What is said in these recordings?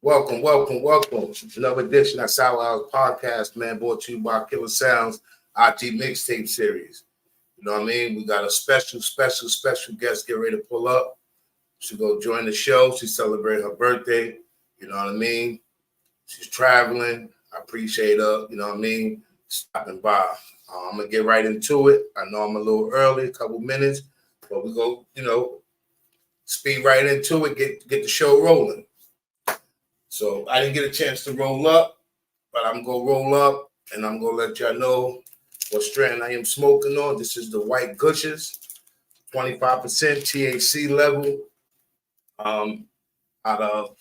Welcome, welcome, welcome. Another edition of TheSourHourPodcast, man, brought to you by Killer Sounds IT Mixtape Series. You know what I mean? We got a special guest get ready to pull up. She go join the show. She's celebrating her birthday. You know what I mean? She's traveling. I appreciate her, you know what I mean, stopping by. I'm going to get right into it. I know I'm a little early, a couple minutes, but we go, speed right into it, get the show rolling. So I didn't get a chance to roll up, but I'm going to roll up, and I'm going to let y'all know what strand I am smoking on. This is the White Gushes, 25% THC level, out of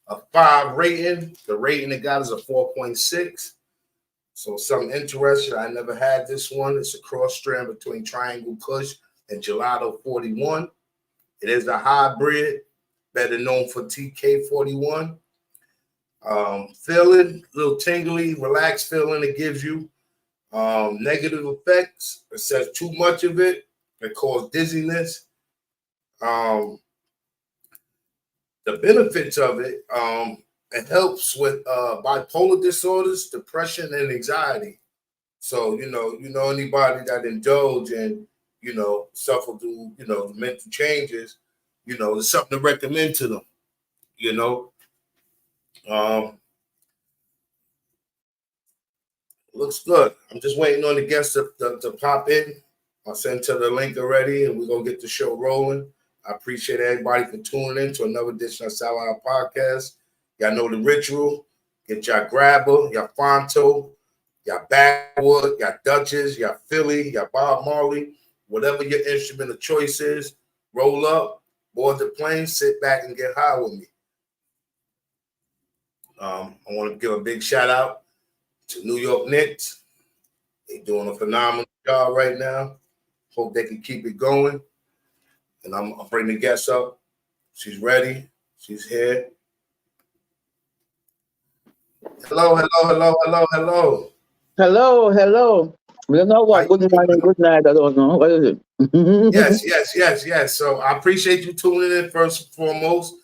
a 5 rating. The rating it got is a 4.6. So something interesting. I never had this one. It's a cross strand between Triangle Kush and Gelato 41. It is a hybrid, better known for TK41. Feeling, a little tingly, relaxed feeling it gives you. Negative effects. It says too much of it causes dizziness. The benefits of it, it helps with bipolar disorders, depression, and anxiety. So, you know anybody that indulge and, suffer through, mental changes, it's something to recommend to them, Looks good. I'm just waiting on the guests to pop in. I'll send to the link already, and we're going to get the show rolling. I appreciate everybody for tuning in to another edition of TheSourHourPodcast. Y'all know the ritual. Get y'all grabber, y'all Fonto, y'all Backwood, y'all Duchess, y'all Philly, y'all Bob Marley, whatever your instrument of choice is, roll up, board the plane, sit back and get high with me. I want to give a big shout out to New York Knicks. They're doing a phenomenal job right now. Hope they can keep it going. And I'll bring the guest up. She's ready. She's here. Hello. Hello. We don't know what. Good morning, good night. I don't know. What is it? Yes. So I appreciate you tuning in first and foremost.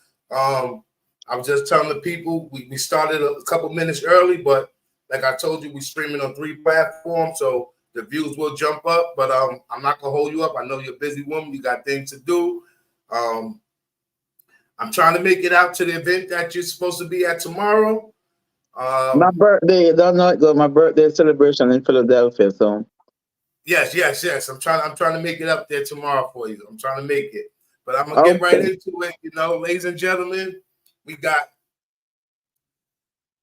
I was just telling the people we started a couple minutes early, but like I told you, we're streaming on 3 platforms, so the views will jump up. But I'm not gonna hold you up. I know you're a busy woman. You got things to do. I'm trying to make it out to the event that you're supposed to be at tomorrow. my birthday. Don't know it. My birthday celebration in Philadelphia. So yes. I'm trying to make it up there tomorrow for you. I'm trying to make it, but I'm gonna get right into it. Ladies and gentlemen, we got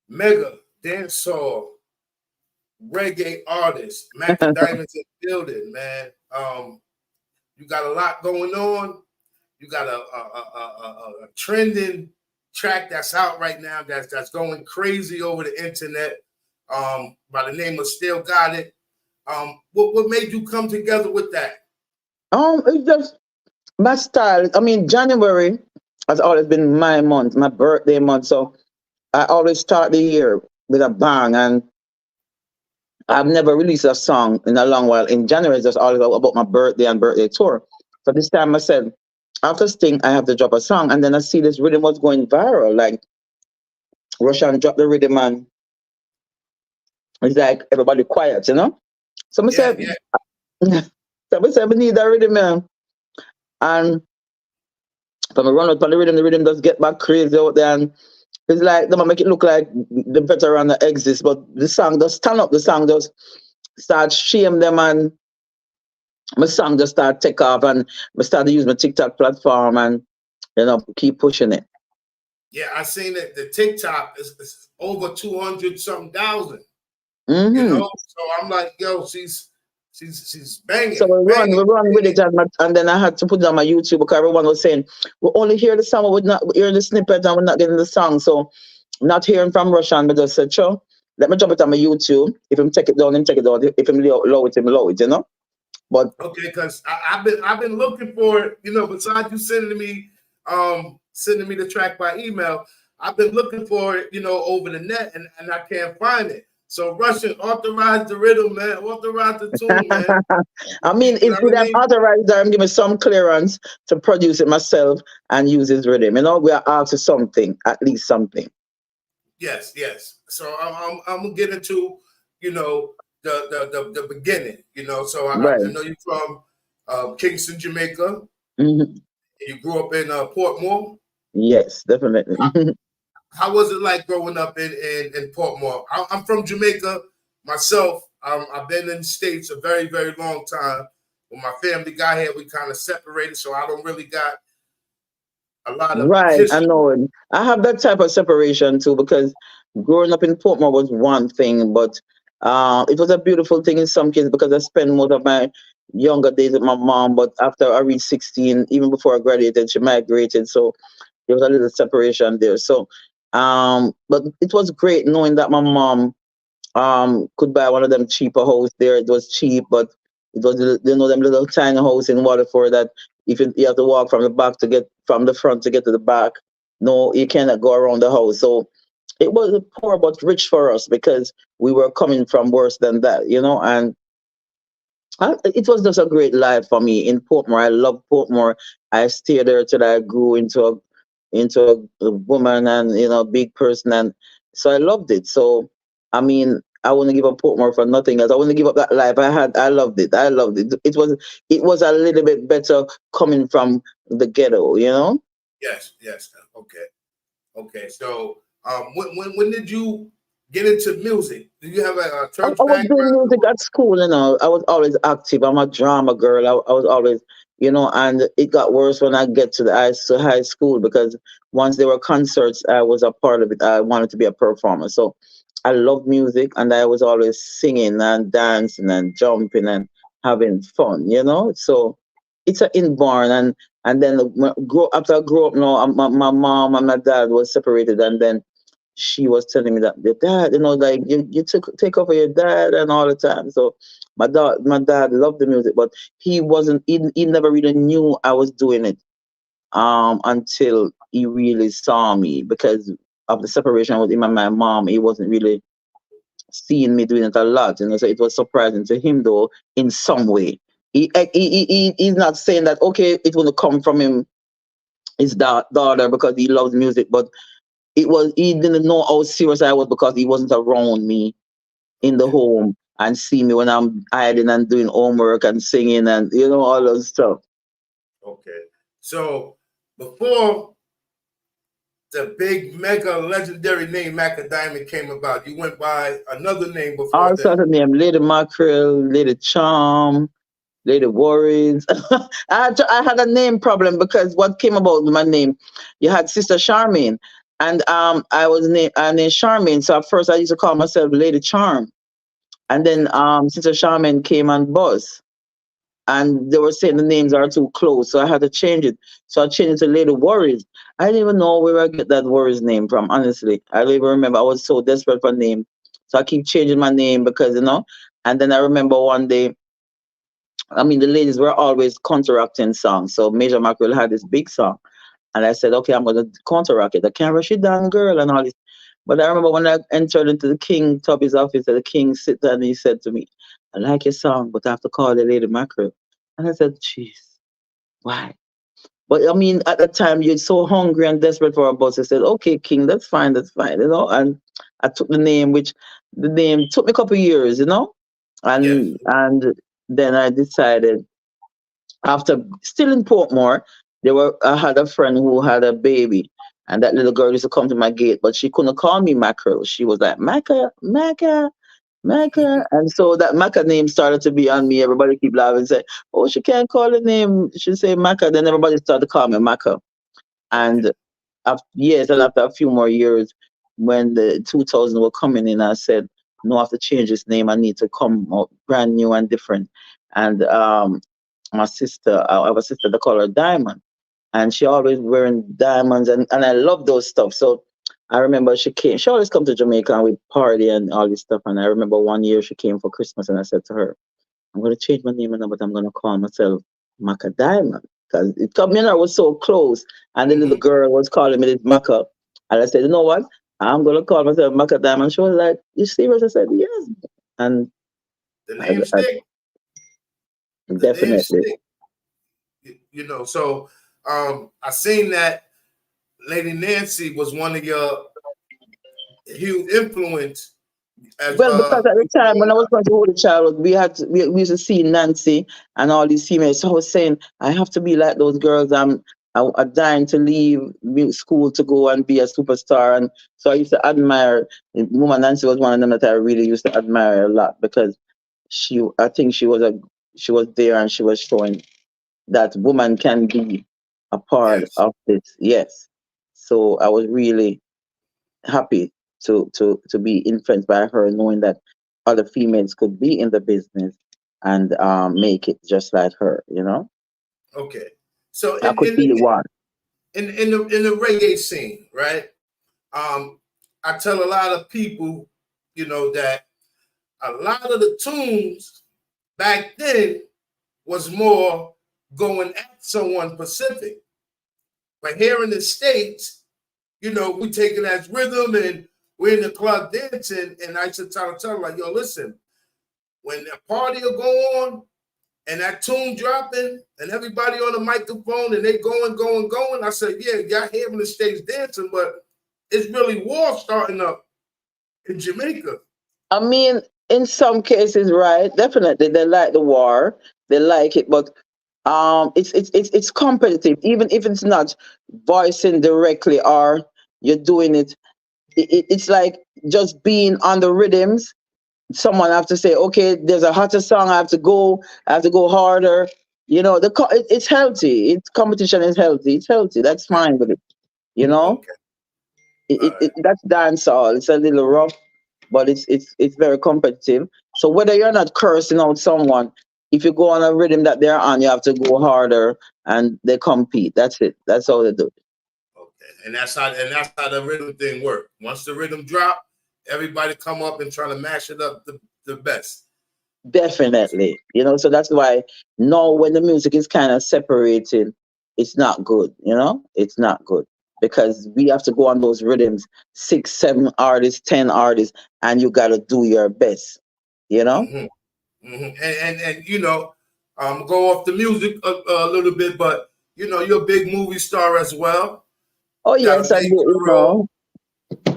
mega dancehall reggae artist MACKADIAMOND in the building, man. You got a lot going on. You got a trending track that's out right now that's going crazy over the internet, by the name of Still Got It. What made you come together with that? it's just my style. I mean, January has always been my month, my birthday month. So I always start the year with a bang, and I've never released a song in a long while. In January, it's just all about my birthday and birthday tour. So this time I said, after Sting, I have to drop a song. And then I see this rhythm was going viral. Like, Russian dropped the rhythm, and it's like everybody quiet, So I said, we need a rhythm, man. And from a run out on the rhythm does get back crazy out there. And it's like, they might make it look like the veteran that exists, but the song does stand up. The song does start shame them, and my song just start take off, and I start to use my TikTok platform and, keep pushing it. Yeah, I seen that the TikTok is over 200 something thousand. Mm-hmm. So I'm like, yo, she's banging. So we run with it, and then I had to put it on my YouTube because everyone was saying we only hear the song, we not hear the snippet, and we're not getting the song. So not hearing from Russian, but just said, sure, let me drop it on my YouTube. If him take it down, him take it down. If him low it, him low it, But okay, because I've been looking for it, besides you sending me the track by email, I've been looking for it, over the net, and I can't find it. So Russian, authorize the rhythm, man. Authorize the tune, man. I mean, if we have authorized them, give me some clearance to produce it myself and use his rhythm. We are asked for something, at least something. Yes, yes. So I'm gonna get into, you know, the beginning. You know, so I Right. know you're from Kingston, Jamaica. Hmm. You grew up in Portmore. Yes, definitely. How was it like growing up in Portmore? I'm from Jamaica myself. I've been in the States a very, very long time. When my family got here, we kind of separated, so I don't really got a lot of Right, I history. know. I have that type of separation too because growing up in Portmore was one thing, but it was a beautiful thing in some cases because I spent most of my younger days with my mom. But after I reached 16, even before I graduated, she migrated, so there was a little separation there. So, but it was great knowing that my mom could buy one of them cheaper house there. It was cheap, but it was them little tiny house in Waterford that if you have to walk from the back to get from the front to get to the back, no, you cannot go around the house. So it was poor but rich for us because we were coming from worse than that, and it was just a great life for me in Portmore. I love Portmore. I stayed there till I grew into a woman and big person, and so I loved it. So I mean, I wouldn't give up Portmore for nothing else. I wouldn't give up that life I had. I loved it. I loved it. It was a little bit better coming from the ghetto. Yes, yes. Okay, okay. So, when did you get into music? Do you have a I church was doing background? music at school. I was always active. I'm a drama girl. I was always, and it got worse when I get to the high school because once there were concerts, I was a part of it. I wanted to be a performer. So I love music and I was always singing and dancing and jumping and having fun. So it's an inborn and then after I grew up now, my mom and my dad was separated and then she was telling me that your dad, like you take over your dad and all the time. So my dad loved the music, but he never really knew I was doing it until he really saw me because of the separation with him and my mom. He wasn't really seeing me doing it a lot. So it was surprising to him though in some way. He's not saying that okay, it will come from him, his daughter, because he loves music, but he didn't know how serious I was because he wasn't around me in the Okay, home and see me when I'm hiding and doing homework and singing and all those stuff. okay. So before the big mega legendary name Macadamia came about, you went by another name before All then. sorts of name, Lady Mackerel, Lady Charm, Lady Worries. I had a name problem because what came about with my name, you had Sister Charmaine, and I named Charmaine. So at first I used to call myself Lady Charm, and then Okay, Sister Charmaine came on bus. And they were saying the names are too close, so I had to change it. So I changed it to Lady Worries. I didn't even know where I get that Worries name from. Honestly, I don't even remember. I was so desperate for a name, so I keep changing my name because. And then I remember one day, I mean, the ladies were always counteracting songs. So Major Mackerel had this big song, and I said, okay, I'm gonna counteract it. I can't rush it down, girl, and all this. But I remember when I entered into the King Tubby's office, and the King sit down and he said to me, I like your song, but I have to call the Lady Mackerel. And I said, jeez, why? But I mean, at the time, you're so hungry and desperate for a bus. I said, okay, King, that's fine. And I took the name took me a couple of years. yes, And then I decided, after still in Portmore, I had a friend who had a baby, and that little girl used to come to my gate, but she couldn't call me Mackerel. She was like, Macca, Macca, Macca. And so that Macca name started to be on me. Everybody keep laughing and say, oh, she can't call the name. She say Macca. Then everybody started to call me Macca. okay, And after a few more years, when the 2000 were coming in, I said, no, I have to change this name. I need to come out brand new and different. And my sister, I have a sister, they call her Diamond. And she always wearing diamonds, and I love those stuff. So I remember she always come to Jamaica and we party and all this stuff. And I remember one year she came for Christmas and I said to her, I'm going to change my name now, but I'm going to call myself Macadamon. Because it come in, I was so close. And the little hmm girl was calling me this Maca. And I said, you know what? I'm going to call myself Macadamon. She was like, you serious? I said, yes. And the I, name I stick. The name definitely. stick. So I seen that Lady Nancy was one of your huge influence as Well, because at the you time when growing I was up? going to hold a child, we used to see Nancy and all these females. So I was saying, I have to be like those girls. I'm dying to leave school to go and be a superstar. And so I used to admire. Woman Nancy was one of them that I really used to admire a lot because I think she was there and she was showing that woman can be a part Yes. of this. Yes. So I was really happy to be influenced by her, knowing that other females could be in the business and make it just like her. Okay. So I could be the one. in the reggae scene, right? Um, I tell a lot of people, that a lot of the tunes back then was more going at someone specific. But here in the States, we take it as rhythm and we're in the club dancing. And I should tell them, like, yo, listen, when the party will go on and that tune dropping and everybody on the microphone and they going, I said, yeah, y'all here in the States dancing, but it's really war starting up in Jamaica. I mean, in some cases, right? Definitely, they like the war, they like it, but it's competitive. Even if it's not voicing directly or you're doing it, it's like just being on the rhythms. Someone have to say, okay, there's a hotter song, I have to go harder. It's healthy. It's competition is healthy. It's healthy. That's fine with it. You know, Okay. All right. that's dancehall. It's a little rough, but it's very competitive. So whether you're not cursing out someone, if you go on a rhythm that they're on, you have to go harder, and they compete. That's it. That's all they do. Okay. And that's how the rhythm thing works. Once the rhythm drop, everybody come up and try to mash it up the best. Definitely. So that's why now when the music is kind of separated, it's not good, It's not good because we have to go on those rhythms, 6, 7 artists, 10 artists, and you got to do your best, you know? Hmm. And go off the music a little bit, but you're a big movie star as well. Oh, Got a yes, I do, major role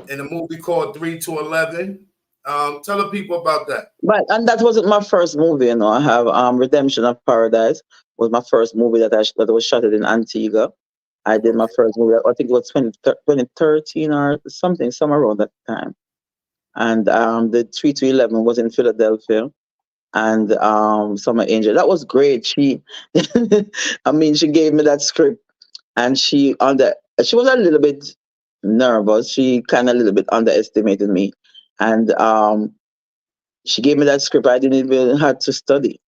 in a movie called 3 to 11. Tell the people about that. But and that wasn't my first movie, I have Redemption of Paradise was my first movie that was shot in Antigua. I did my Okay. first movie. I think it was 2013 or something, somewhere around that time. And the 3 to 11 was in Philadelphia. And Summer Angel, that was great. I mean, she gave me that script, and she was a little bit nervous. She kind of a little bit underestimated me, and she gave me that script. I didn't even had to study.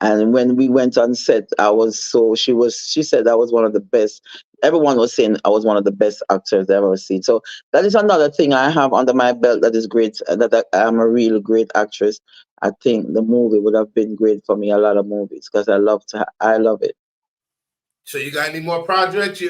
And when we went on set, she said I was one of the best. Everyone was saying I was one of the best actors they've ever seen. So that is another thing I have under my belt that is great, that I'm a real great actress. I think the movie would have been great for me, a lot of movies, because I love it. So you got any more projects?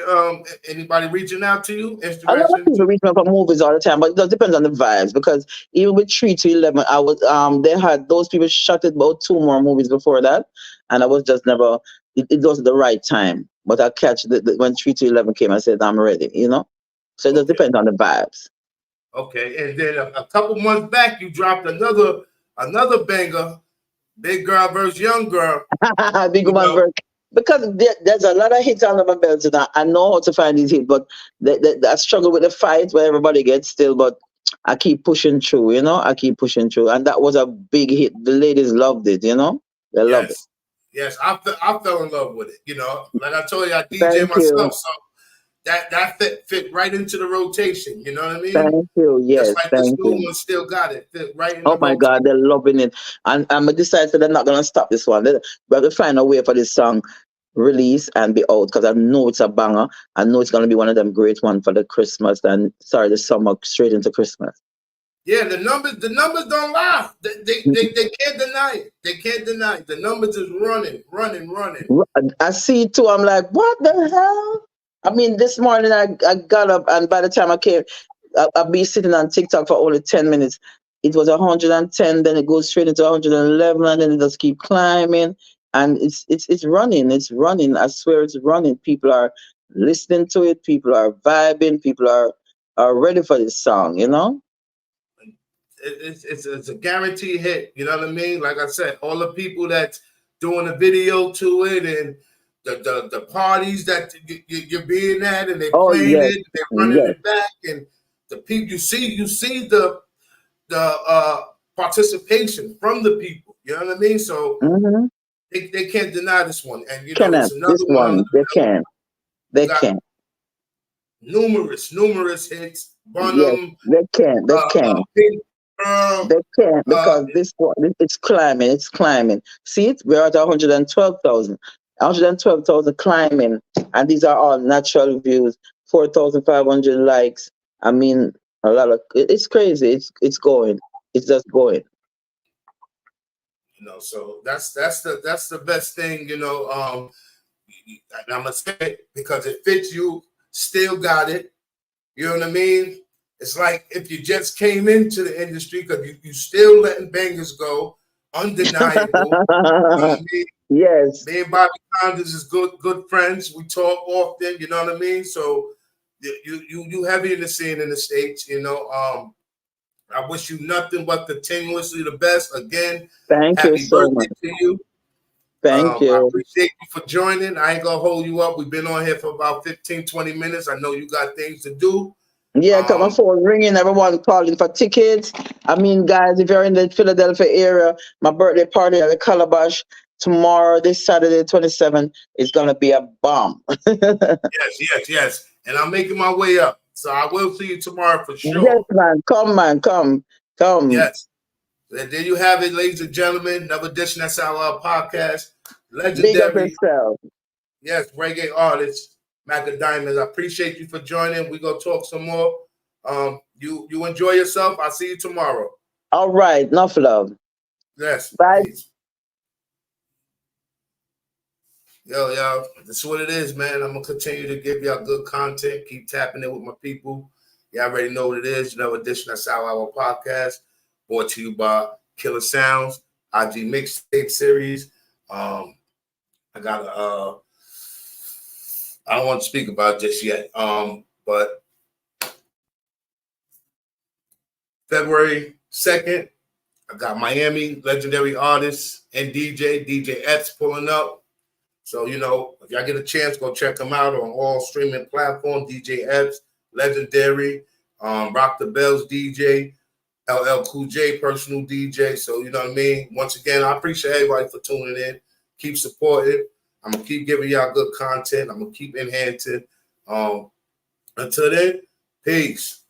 Anybody reaching out to you? A lot of Interested people to? reach me for movies all the time, but it does depends on the vibes. Because even with 3 to 11, I was they had those people shot it about 2 more movies before that, and I was just never. It wasn't the right time. But I catch when 3 to 11 came, I said I'm ready. So it just Okay. depends on the vibes. Okay. And then a couple months back, you dropped another banger, Big Girl versus Young Girl. Big You woman know. verse. Because there's a lot of hits under my belt, and I know how to find these hits, but I struggle with the fight where everybody gets still, but I keep pushing through. I keep pushing through. And that was a big hit. The ladies loved it. They loved it. Yes. Yes. I fell in love with it. Like I told you, I DJ Thank myself, you. so that fit right into the rotation. You know what I mean? Thank you. Just Yes, like this thank new you. one still got it. Fit right in Oh the my rotation. God, they're loving it. And I'm decided that they're not gonna stop this one. We have to find a way for this song release and be out, because I know it's a banger. I know it's gonna be one of them great ones for the Christmas and sorry, the summer straight into Christmas. Yeah, the numbers don't lie. They can't deny it. They can't deny it. The numbers is running. I see it too. I'm like, what the hell? I mean, this morning I got up, and by the time I came, I'll be sitting on TikTok for only 10 minutes. It was 110, then it goes straight into 111, and then it just keep climbing. And it's running. It's running. I swear it's running. People are listening to it. People are vibing. People are ready for this song. it's a guaranteed hit. You know what I mean? Like I said, all the people that's doing a video to it and the parties that you're being at and they're Oh playing yes, it, they're running yes. it back, and the people you see the participation from the people. You know what I mean? So Mm-hmm. they can't deny this one. And you know, Cannot it's this another one. one? They can. You They got can. numerous hits. Yes, Bonham, they can. They can. Pink Pearl, They can't uh, because this one it's climbing. It's climbing. See it? We're at 112,000. 112,000 climbing, and these are all natural views. 4,500 likes. I mean, a lot of it's crazy. It's going. It's just going. you know, so that's the best thing, you know. And I'm gonna say it because it fits you, still got it. You know what I mean? It's like if you just came into the industry because you still letting bangers go, undeniable. You know what I mean? Yes. Me and Bobby Condors is good friends. We talk often, you know what I mean? So you heavy in the scene in the States, you know. I wish you nothing but continuously the best. Again, Thank you happy so birthday much. to you. Thank I you. appreciate you for joining. I ain't gonna hold you up. We've been on here for about 15, 20 minutes. I know you got things to do. Yeah, come on phone ringing, everyone calling for tickets. I mean, guys, if you're in the Philadelphia area, my birthday party at the Calabash tomorrow, this Saturday, 27th, is gonna be a bomb. Yes. And I'm making my way up. So I will see you tomorrow for Yes, sure. man, come. Yes. And there you have it, ladies and gentlemen. Another edition of our podcast. Big up Legendary, yourself. yes, reggae artist, MACKADIAMOND. I appreciate you for joining. We're gonna talk some more. You enjoy yourself. I'll see you tomorrow. All right, enough love. Yes, Bye. peace. Yo, that's what it is, man. I'm gonna continue to give y'all good content. Keep tapping in with my people. Y'all already know what it is. Another edition of Our Podcast, brought to you by Killer Sounds, IG Mixtape Series. I got I don't want to speak about it just yet. But February 2nd, I got Miami legendary artist and DJ Epps pulling up. So, you know, if y'all get a chance, go check him out on all streaming platforms. DJ Epps, legendary, Rock the Bells DJ, LL Cool J, personal DJ. So, you know what I mean? Once again, I appreciate everybody for tuning in. Keep supporting. I'm going to keep giving y'all good content. I'm going to keep enhancing. Until then, peace.